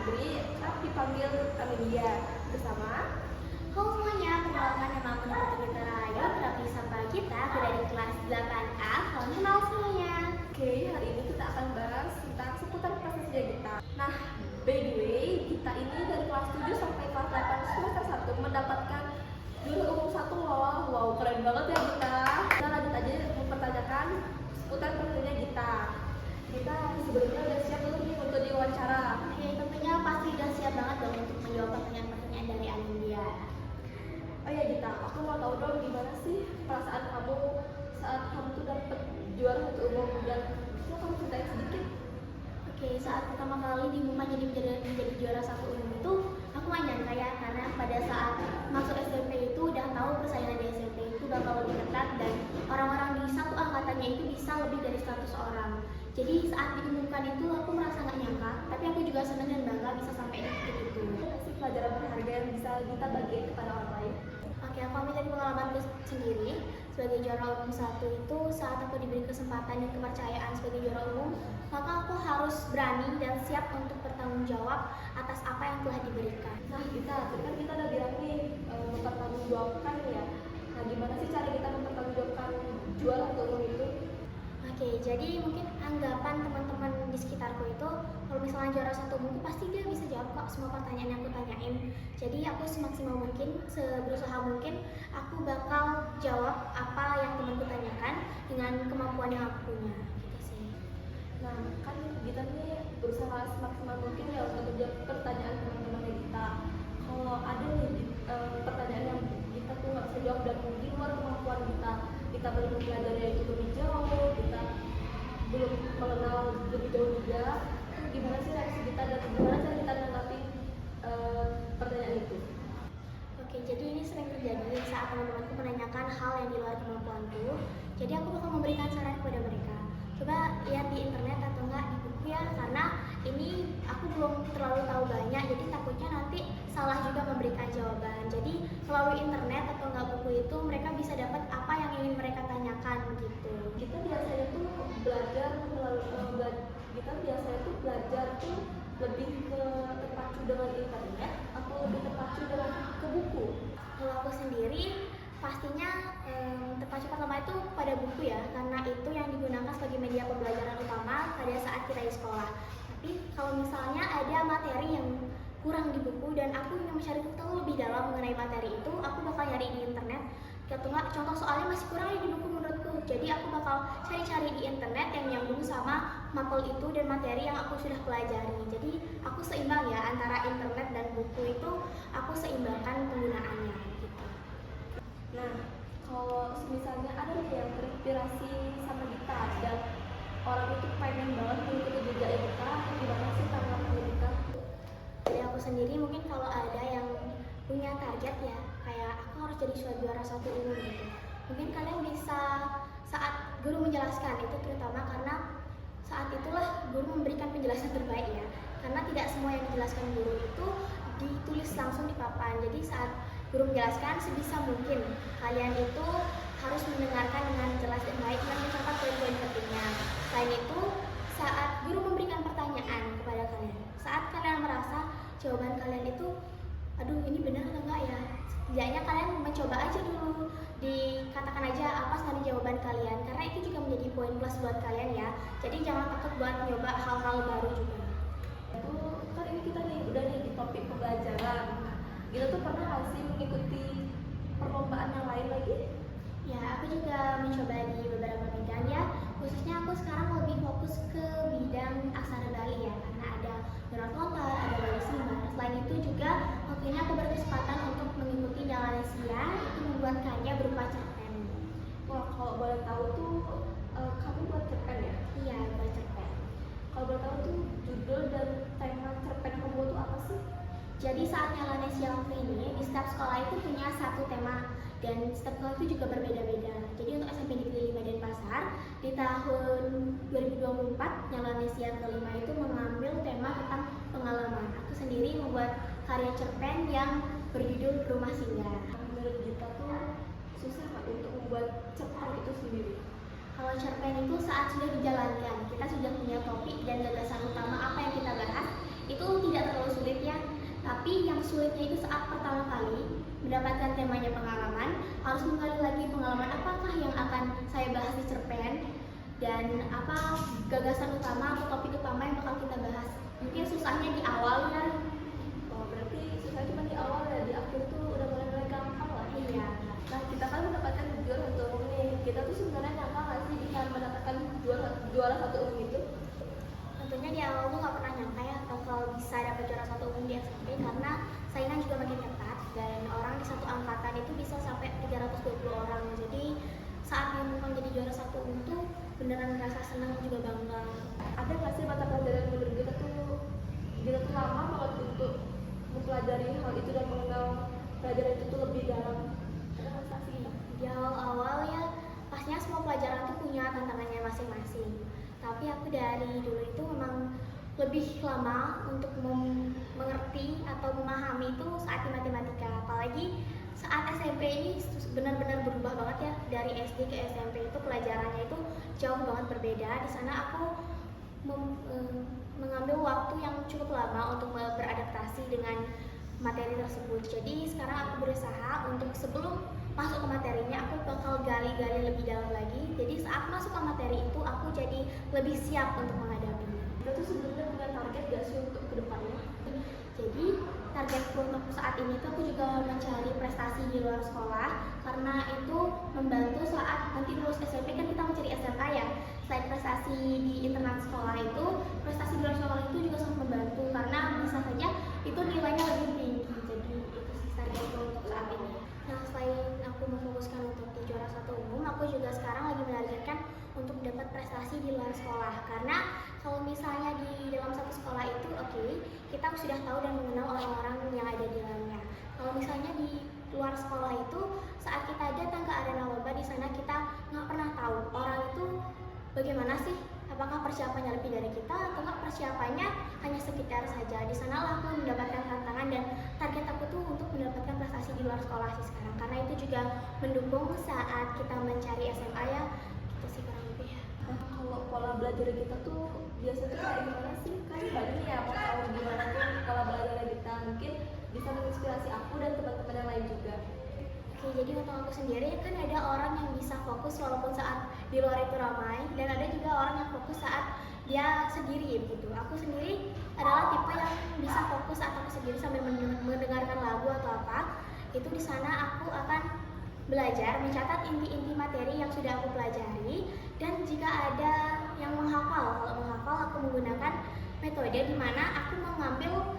Febri, kerap dipanggil Amelia. Bersama Halo semuanya, perkenalkan nama aku Putri Gita Rahayu, kerap disapa Gita, aku dari kelas 8A. Salam kenal semuanya. Oke, hari ini kita akan bahas tentang seputar prasejarah Gita. Nah, by the way, Gita ini dari kelas 7 sampai kelas 8 semester 1 mendapatkan juara umum 1 loh. Wow, keren banget ya Gita. Kita lanjut aja mempertanyakan seputar prasejarah Gita. Gita sebelumnya udah siap belum nih untuk diwawancara? Oke, tentunya pasti udah siap banget dong untuk menjawab pertanyaan-pertanyaan dari Amelia. Oh ya Gita, aku mau tahu dong gimana sih perasaan kamu saat kamu tuh dapet juara satu umum dan bisa kamu ceritain sedikit? Oke, saat pertama kali diumumkan menjadi juara satu umum itu, aku nggak nyangka ya, karena pada saat masuk SMP itu udah tahu persaingan di SMP itu bakal lebih ketat dan orang-orang di satu angkatannya itu bisa lebih dari 100 orang. Jadi saat diumumkan itu aku merasa nggak nyangka, tapi aku juga senang dan bangga bisa sampai detik itu. Apa sih pelajaran berharga yang bisa kita bagikan kepada orang lain? Oke, aku ambil dari pengalaman sendiri. Sebagai juara umum satu itu, saat aku diberi kesempatan dan kepercayaan sebagai juara umum, maka aku harus berani dan siap untuk bertanggung jawab atas apa yang telah diberikan. Nah Gita, tadi kan kita udah bilang nih mempertanggungjawabkan ya. Nah gimana sih cara kita mempertanggungjawabkan juara satu umum itu? Oke, jadi mungkin anggapan teman-teman di sekitarku itu kalau misalnya juara satu umum pasti dia bisa jawab kok semua pertanyaan yang aku tanyain. Jadi aku semaksimal mungkin, seberusaha mungkin aku bakal jawab apa yang temanku tanyakan dengan kemampuan yang aku punya. Gitu sih. Nah kan Gita nih berusaha semaksimal mungkin ya untuk menjawab pertanyaan teman-temannya Gita. Kalau ada nih pertanyaan yang Gita tuh nggak bisa jawab dan mungkin luar kemampuan kita belum mempelajari itu lebih jauh, kita belum mengenal lebih jauh juga. Gimana sih reaksi kita dan gimana cara kita menanggapi pertanyaan itu? Oke, jadi ini sering terjadi saat teman-temanku menanyakan hal yang di luar kemampuanku. Jadi aku bakal memberikan saran kepada mereka. Coba lihat di internet atau enggak di buku ya, karena ini aku belum terlalu tahu banyak, jadi takutnya nanti salah juga memberikan jawaban. Jadi melalui internet atau enggak buku itu mereka bisa dapat apa yang ingin mereka tanyakan gitu. Kita biasanya tuh belajar kita biasanya tuh belajar tuh lebih ke terpacu dengan internet atau lebih terpacu dengan ke buku? Kalau aku sendiri pastinya terpacu pertama itu pada buku ya, karena itu yang digunakan sebagai media pembelajaran utama pada saat kita di sekolah. Tapi kalau misalnya ada materi yang kurang di buku dan aku ingin mencari tahu lebih dalam mengenai materi itu, aku bakal nyari di internet. Contoh soalnya masih kurang di buku menurutku, jadi aku bakal cari-cari di internet yang nyambung sama mapel itu dan materi yang aku sudah pelajari. Jadi aku seimbang ya antara internet dan buku itu, aku seimbangkan penggunaannya gitu. Nah, kalau misalnya ada nih yang terinspirasi sama Gita dan orang itu pengen banget mengikuti jejak Gita, gimana sih tanggapan Gita? Dari aku sendiri mungkin kalau ada yang punya target ya, kayak aku harus jadi juara satu umum gitu. Mungkin kalian bisa saat guru menjelaskan itu, terutama karena saat itulah guru memberikan penjelasan terbaik ya. Karena tidak semua yang dijelaskan guru itu ditulis langsung di papan. Jadi saat guru menjelaskan sebisa mungkin kalian itu harus mendengarkan dengan jelas dan baik dan mencatat poin-poin pentingnya. Selain itu, saat guru memberikan pertanyaan kepada kalian, saat kalian merasa jawaban kalian itu aduh ini benar atau enggak ya, setidaknya kalian mencoba aja dulu, dikatakan aja apa sebenarnya jawaban kalian, karena itu juga menjadi poin plus buat kalian ya. Jadi jangan takut buat nyoba hal-hal baru juga. Itu kan ini kita nih udah nih di topik pembelajaran. Kita tuh pernah nggak sih mengikuti perlombaan yang lain lagi? Ya, aku juga mencoba di beberapa bidang ya, khususnya aku sekarang lebih fokus ke bidang aksara Bali ya, karena ada Nonton, ada Bali Sima. Selain itu juga waktu ini aku berkesempatan untuk mengikuti Nyalanesia, itu membuat karya berupa cerpen. Wah, kalau boleh tahu tuh kamu buat cerpen ya? Iya, buat cerpen. Kalau boleh tahu tuh judul dan tema cerpen kamu tuh apa sih? Jadi saat Nyalanesia ini, di setiap sekolah itu punya satu tema dan setiap sekolah itu juga berbeda-beda. Jadi untuk SMP Negeri 5 Denpasar di tahun 2024 Nyalanesia kelima itu mengambil tema tentang pengalaman. Aku sendiri membuat karya cerpen yang berjudul Rumah Singgah. Menurut kita tuh susah nggak untuk membuat cerpen itu sendiri? Kalau cerpen itu saat sudah dijalankan, kita sudah punya topik dan gagasan utama apa yang kita bahas, itu tidak terlalu sulit. kali mendapatkan temanya pengalaman, harus menggali lagi pengalaman apakah yang akan saya bahas di cerpen dan apa gagasan utama atau topik utama yang bakal kita bahas. Mungkin susahnya di awal kan. Oh, berarti susah cuma di awal ya, di akhir tuh udah mulai gampang lah. Iya. Nah, kita kan mendapatkan juara satu umum nih. Kita tuh sebenarnya nyangka nggak sih bisa mendapatkan juara satu umum itu? Tentunya di awal tuh nggak pernah nyangka ya bakal bisa dapat juara satu umum di SMP karena saingan juga makin ketat dan orang di satu angkatan itu bisa sampai 320 orang. Jadi saat diumumkan jadi juara satu umum tuh beneran merasa senang juga bangga. Ada nggak sih mata pelajaran menurut kita tuh lama banget untuk mempelajari hal itu dan mengenal pelajaran itu tuh lebih dalam? Ada nggak sih? Di awal ya pastinya semua pelajaran tuh punya tantangannya masing-masing. Tapi aku dari dulu itu memang lebih lama untuk mengerti atau memahami itu saat di matematika. Apalagi saat SMP ini benar-benar berubah banget ya, dari SD ke SMP itu pelajarannya itu jauh banget berbeda. Di sana aku mengambil waktu yang cukup lama untuk beradaptasi dengan materi tersebut. Jadi sekarang aku berusaha untuk sebelum masuk ke materinya aku bakal gali-gali lebih dalam lagi. Jadi saat masuk ke materi itu aku jadi lebih siap untuk menghadapinya. Kita tuh sebenarnya punya target gak sih untuk kedepannya? Jadi targetku untuk saat ini tuh aku juga mencari prestasi di luar sekolah karena itu membantu saat nanti lulus SMP kan kita mencari SMA ya. Selain prestasi di internal sekolah itu, prestasi di luar sekolah itu juga sangat membantu karena bisa saja itu nilainya lebih tinggi. Jadi itu sih targetku untuk saat ini. Nah, selain aku memfokuskan untuk di juara satu umum, aku juga sekarang lagi menargetkan untuk dapat prestasi di luar sekolah. Karena kalau misalnya di dalam satu sekolah itu oke, kita sudah tahu dan mengenal orang-orang yang ada di dalamnya. Kalau misalnya di luar sekolah itu, saat kita datang ke arena lomba di sana kita nggak pernah tahu orang itu bagaimana sih. Apakah persiapannya lebih dari kita atau enggak persiapannya hanya sekitar saja. Di sanalah aku mendapatkan tantangan dan target aku tuh untuk mendapatkan prestasi di luar sekolah sih sekarang. Karena itu juga mendukung saat kita mencari SMA ya. Gitu sih kurang lebih ya. Nah, kalau pola belajar kita tuh biasanya kayak gimana sih? Kan banyak nih ya mau tahu gimana tuh pola belajar kita, mungkin bisa menginspirasi aku dan teman-teman yang lain juga. Oke, jadi untuk aku sendiri kan ada orang yang bisa fokus walaupun saat di luar itu ramai dan ada juga orang yang fokus saat dia sendiri gitu. Aku sendiri adalah tipe yang bisa fokus saat aku sendiri sambil mendengarkan lagu atau apa. Itu di sana aku akan belajar mencatat inti-inti materi yang sudah aku pelajari dan jika ada yang menghafal, kalau menghafal aku menggunakan metode di mana aku mengambil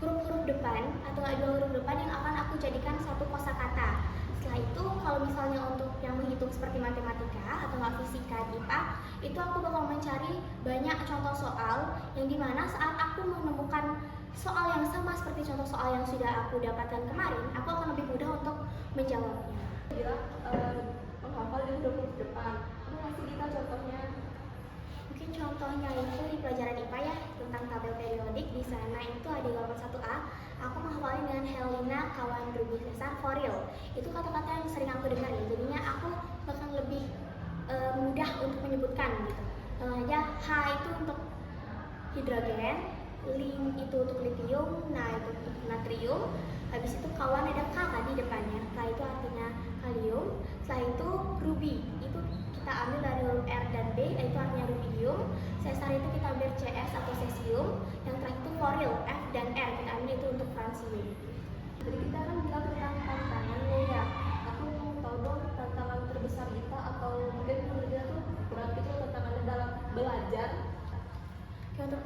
huruf-huruf depan atau dua huruf depan yang akan aku jadikan satu kosakata. Setelah itu kalau misalnya untuk yang menghitung seperti matematika atau nggak fisika di IPA, itu aku bakal mencari banyak contoh soal yang dimana saat aku menemukan soal yang sama seperti contoh soal yang sudah aku dapatkan kemarin, aku akan lebih mudah untuk menjawabnya. Bilang menghafal di huruf depan. Itu masih kita contohnya. Mungkin contohnya itu di pelajaran IPA ya tentang tabel periodik. Di sana itu ada gambar 1A. Aku menghafalnya dengan Helena kawan Ruby Cesar for real. Itu kata-kata yang sering aku dengar ya. Jadinya aku bakal lebih mudah untuk menyebutkan gitu. Aja H itu untuk hidrogen, lin itu untuk litium, nah itu untuk natrium. Habis itu kawan ada K tadi depannya. K itu artinya kalium. Setelah itu ruby itu kita ambil dari huruf R dan B, itu artinya rubidium. Cesar itu kita ambil CS atau cesium. Yang terakhir itu foril, F dan R kita ambil itu untuk francium. Jadi kita kan bilang tentang tantangan nih ya. Aku mau tahu dong tantangan terbesar kita atau mungkin menurut kita tuh berat itu tantangannya dalam belajar. Untuk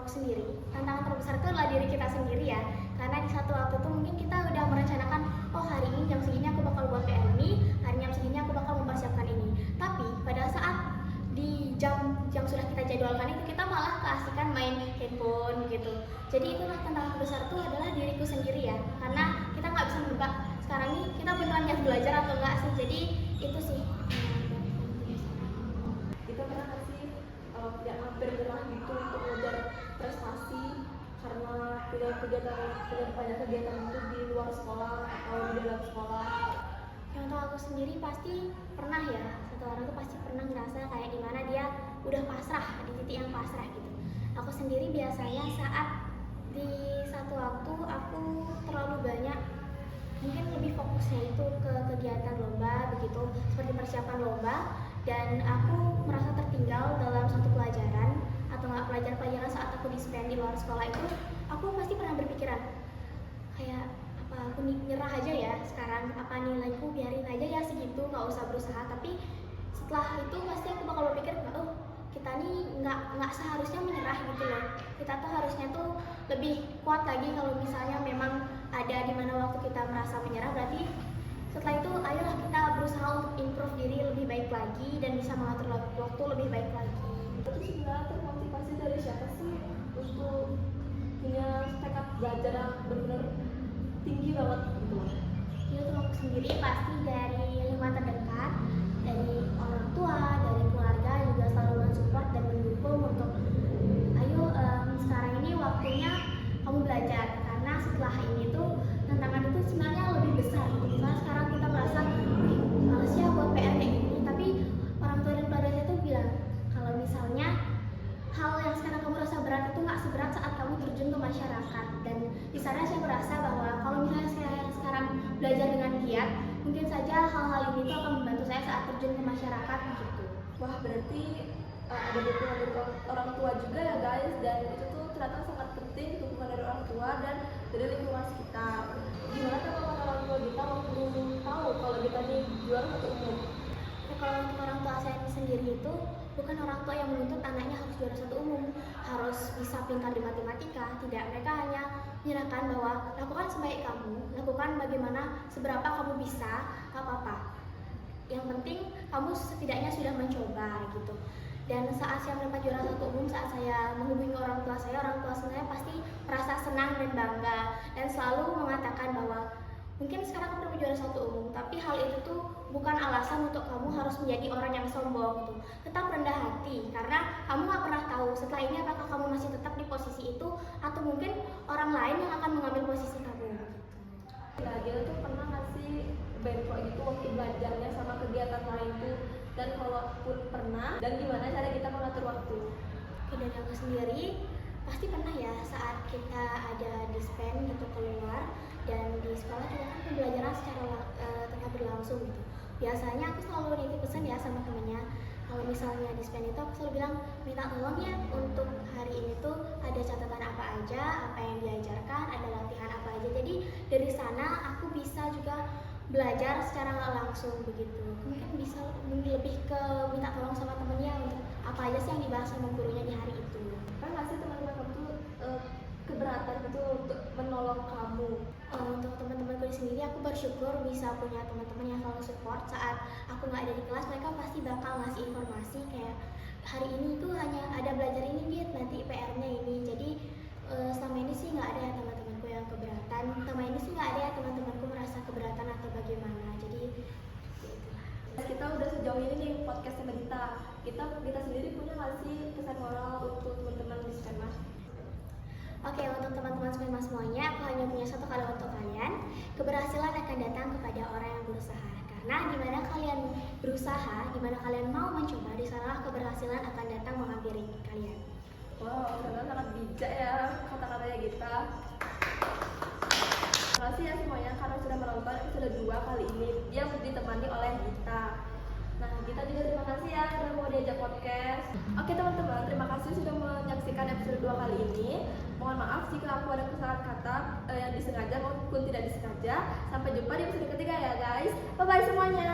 aku sendiri, tantangan terbesar itu adalah diri kita sendiri ya. Karena di satu waktu itu mungkin kita udah merencanakan, oh hari ini jam segini aku bakal buat PR ini, hari jam segini aku bakal mempersiapkan ini. Tapi pada saat di jam yang sudah kita jadwalkan itu kita malah keasikan main handphone gitu. Jadi itulah tantangan terbesar itu adalah diriku sendiri ya. Karena kita nggak bisa menebak sekarang ini kita beneran niat belajar atau enggak sih. Jadi itu sih. Kita pernah nggak sih yang hampir pernah gitu untuk mengejar prestasi karena punya banyak kegiatan itu di luar sekolah atau di dalam sekolah? Yang untuk aku sendiri pasti pernah ya. Satu orang tuh pasti pernah ngerasa kayak dimana dia udah pasrah di titik yang pasrah gitu. Aku sendiri biasanya saat di satu waktu aku terlalu banyak mungkin lebih fokusnya itu ke kegiatan lomba begitu, seperti persiapan lomba. Dan aku merasa tertinggal dalam satu pelajaran atau nggak pelajaran-pelajaran saat aku dispen di luar sekolah itu. Aku pasti pernah berpikiran kayak apa aku nyerah aja ya sekarang, apa nilaiku biarin aja ya segitu, nggak usah berusaha. Tapi setelah itu pasti aku bakal berpikir, oh kita nih nggak seharusnya menyerah gitu loh. Kita tuh harusnya tuh lebih kuat lagi. Kalau misalnya memang ada di mana waktu kita merasa menyerah, berarti setelah itu ayolah kita berusaha untuk improve diri lebih baik lagi dan bisa mengatur waktu lebih baik lagi. Itu sebenarnya termotivasi dari siapa sih untuk punya tekad belajar yang benar-benar tinggi banget gitu? Itu tuh aku sendiri pasti dari lingkungan terdekat, dari orang tua, dari keluarga juga selalu mensupport dan mendukung untuk ayo sekarang ini waktunya kamu belajar, karena setelah ini tuh tantangan itu sebenarnya lebih besar. Misalnya sekarang kita merasa males ya buat PR kayak gini, tapi orang tua dan keluarga saya tuh bilang kalau misalnya hal yang sekarang kamu rasa berat itu nggak seberat saat kamu terjun ke masyarakat. Dan di sana saya merasa bahwa kalau misalnya saya sekarang belajar dengan giat, mungkin saja hal-hal ini tuh akan membantu saya saat terjun ke masyarakat gitu. Wah, berarti ada dukungan dari orang tua juga ya guys, dan itu tuh ternyata sangat penting, dukungan dari orang tua dan dari lingkungan sekitar. Gimana tanggapan orang tua kita waktu tahu kalau kita nih juara satu umum? Ya, kalau untuk orang tua saya sendiri itu bukan orang tua yang menuntut anaknya harus juara satu umum, harus bisa pintar di matematika. Tidak, mereka hanya menyerahkan bahwa lakukan sebaik kamu, lakukan bagaimana seberapa kamu bisa, gak apa-apa. Yang penting kamu setidaknya sudah mencoba gitu. Dan saat saya mendapat juara satu umum, saat saya menghubungi orang tua saya pasti merasa senang dan bangga dan selalu mengatakan bahwa mungkin sekarang kamu dapat juara satu umum, tapi hal itu tuh bukan alasan untuk kamu harus menjadi orang yang sombong gitu. Tetap rendah hati, karena kamu gak pernah tahu setelah ini apakah kamu masih tetap di posisi itu atau mungkin orang lain yang akan mengambil posisi kamu gitu. Dia tuh pernah ngasih bentrok gitu waktu belajarnya sama kegiatan lain tuh, dan kalaupun pernah, dan gimana cara kita mengatur waktu? Oke, dari aku sendiri pasti pernah ya saat kita ada dispen gitu keluar, dan di sekolah juga kan pembelajaran secara tengah berlangsung gitu. Biasanya aku selalu nitip pesan ya sama temennya, kalau misalnya dispen itu aku selalu bilang minta tolong ya untuk hari ini tuh ada catatan apa aja, apa yang diajarkan, ada latihan apa aja. Jadi dari sana aku bisa juga belajar secara nggak langsung begitu. Mungkin bisa lebih ke minta tolong sama temennya untuk apa aja sih yang dibahas sama gurunya di hari itu. Kan ngasih teman-teman kamu tuh keberatan gitu untuk menolong kamu? Untuk teman-temanku sendiri, aku bersyukur bisa punya teman-teman yang selalu support saat aku nggak ada di kelas. Mereka pasti bakal ngasih informasi kayak hari ini tuh hanya ada belajar ini Dit, nanti PR-nya ini. Jadi selama ini sih nggak ada ya teman-temanku yang keberatan. Selama ini sih nggak ada ya teman-temanku merasa keberatan atau bagaimana. Jadi kita udah sejauh ini nih podcast sama kita sendiri punya nggak sih pesan moral untuk teman-teman di STEMA? Oke, untuk teman-teman STEMA semuanya, aku hanya punya satu kalimat untuk kalian. Keberhasilan akan datang kepada orang yang berusaha. Karena di mana kalian berusaha, di mana kalian mau mencoba, di sanalah keberhasilan akan datang menghampiri kalian. Wow, sangat bijak ya kata-katanya kita. Terima kasih ya semuanya karena sudah menonton episode 2 kali ini yang ditemani oleh Gita. Nah, Gita juga terima kasih ya karena mau diajak podcast. Oke teman-teman, terima kasih sudah menyaksikan episode 2 kali ini. Mohon maaf jika aku ada kesalahan kata yang disengaja maupun tidak disengaja. Sampai jumpa di episode ketiga ya guys. Bye-bye semuanya.